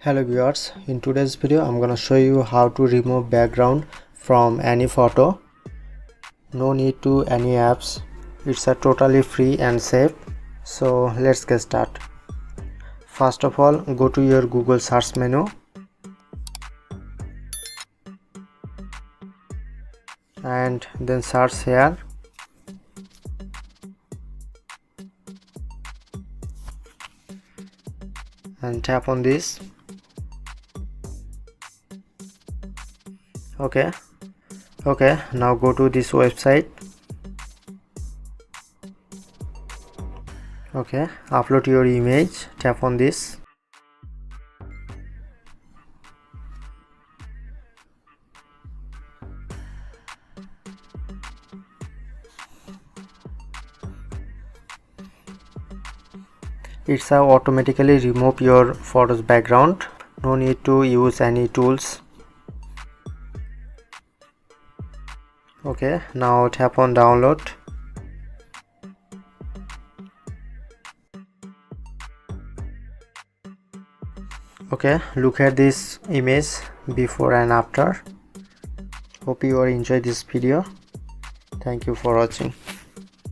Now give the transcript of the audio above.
Hello viewers, in today's video I'm gonna show you how to remove background from any photo. No need to any apps. It's a totally free and safe. So let's get started. First of all, go to your Google search menu and then search here. And tap on this. Okay, now go to this website. Okay, upload your image, tap on this. It's automatically remove your photo's background. No need to use any tools. Okay, now tap on download. Okay, look at this image before and after. Hope you all enjoy this video. Thank you for watching.